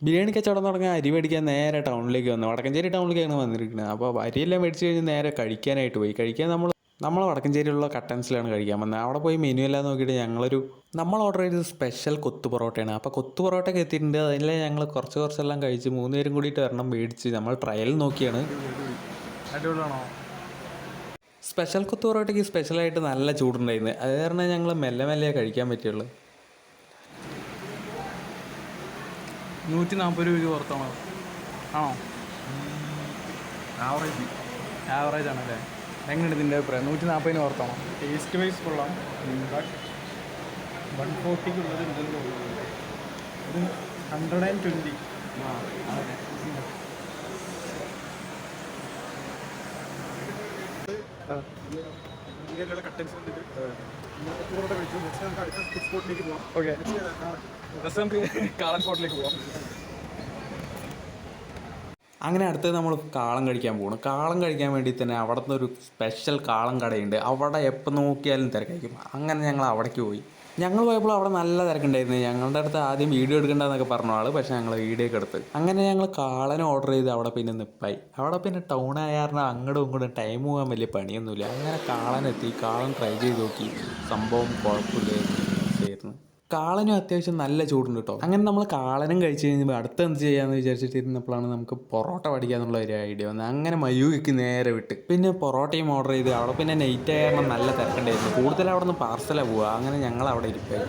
ബിരിയാണി കച്ചവടം തുടങ്ങാൻ അരി മേടിക്കാൻ നേരെ ടൗണിലേക്ക് വന്നു. വടക്കഞ്ചേരി ടൗണിലേക്കാണ് വന്നിരിക്കുന്നത്. അപ്പോൾ അരിയെല്ലാം മേടിച്ച് കഴിഞ്ഞ് നേരെ കഴിക്കാനായിട്ട് പോയി. കഴിക്കാൻ നമ്മൾ വടക്കഞ്ചേരിയിലുള്ള കട്ടൻസിലാണ് കഴിക്കാൻ വന്നത്. അവിടെ പോയി മെനു എല്ലാം നോക്കിയിട്ട് നമ്മൾ ഓർഡർ ചെയ്തത് സ്പെഷ്യൽ കൊത്തു പൊറോട്ടയാണ്. അപ്പോൾ കൊത്തു പൊറോട്ടയൊക്കെ എത്തിയിട്ടുണ്ട്. അതിലെ ഞങ്ങൾ കുറച്ചെല്ലാം കഴിച്ച് 3 പേരും കൂടിയിട്ട് ഒരെണ്ണം മേടിച്ച് നമ്മൾ ട്രയൽ നോക്കിയാണ്. അടിപൊളിയാണോ? സ്പെഷ്യൽ കൊത്തു പൊറോട്ടയ്ക്ക് സ്പെഷ്യലായിട്ട് നല്ല ചൂടുണ്ടായിരുന്നു. അത് കാരണം ഞങ്ങൾ മെല്ലെ മെല്ലെ കഴിക്കാൻ പറ്റുള്ളൂ. 140 രൂപയ്ക്ക് പുറത്താണോ? ആണോ? ആവറേജ് ആണല്ലേ? എങ്ങനെയുണ്ട് ഇതിൻ്റെ അഭിപ്രായം? 140 പുറത്താണോ? ടേസ്റ്റ് വൈസ് കൊള്ളാം. ബട്ട് 140ക്കുള്ളത് ഉണ്ടെന്ന് തോന്നുന്നു. ഇത് 120. അതെ. കട്ടൻസ് വന്നിട്ട് കഴിച്ചു. നെക്സ്റ്റ് നമുക്ക് അടുത്ത ഫുഡ് സ്പോട്ടിലേക്ക് പോകാം. ഓക്കെ, നമുക്ക് കാളൻ സ്പോട്ടിലേക്ക് പോകാം. അങ്ങനെ അടുത്തത് നമ്മൾ കാളം കഴിക്കാൻ പോകണം. കാളം കഴിക്കാൻ വേണ്ടി തന്നെ അവിടുത്തെ ഒരു സ്പെഷ്യൽ കാളം കടയുണ്ട്. അവിടെ എപ്പോൾ നോക്കിയാലും തിരക്കായിരിക്കും. അങ്ങനെ ഞങ്ങൾ അവിടേക്ക് പോയി. ഞങ്ങൾ പോയപ്പോൾ അവിടെ നല്ല തിരക്കുണ്ടായിരുന്നു. ഞങ്ങളുടെ അടുത്ത് ആദ്യം വീഡിയോ എടുക്കേണ്ടതെന്നൊക്കെ പറഞ്ഞ ആൾ, പക്ഷേ ഞങ്ങൾ വീഡിയോ ഒക്കെ എടുത്ത്. അങ്ങനെ ഞങ്ങൾ കാളനെ ഓർഡർ ചെയ്ത് അവിടെ പിന്നെ നിപ്പായി. അവിടെ പിന്നെ ടൗൺ ആയ കാരണം അങ്ങോട്ടും ഇങ്ങോട്ടും ടൈം പോകാൻ വലിയ പണിയൊന്നുമില്ല. അങ്ങനെ കാളനെത്തി. കാളൻ ട്രൈ ചെയ്ത് നോക്കി. സംഭവം കുഴപ്പമില്ലായിരുന്നു. കാളനും അത്യാവശ്യം നല്ല ചൂടുണ്ട് കേട്ടോ. അങ്ങനെ നമ്മൾ കാളനും കഴിച്ച് കഴിഞ്ഞപ്പോൾ അടുത്ത് എന്ത് ചെയ്യാമെന്ന് വിചാരിച്ചിട്ടിരുന്നപ്പോഴാണ് നമുക്ക് പൊറോട്ട പഠിക്കാന്നുള്ള ഒരു ഐഡിയ വന്നത്. അങ്ങനെ മയൂക്ക് നേരെ വിട്ട് പിന്നെ പൊറോട്ടയും ഓർഡർ ചെയ്ത്. അവിടെ പിന്നെ നൈറ്റ് ആയ കാരണം നല്ല തിരക്കുണ്ടായിരുന്നു. കൂടുതൽ അവിടെ നിന്ന് പാർസലാണ് പോവുക. അങ്ങനെ ഞങ്ങൾ അവിടെ ഇരിപ്പായി.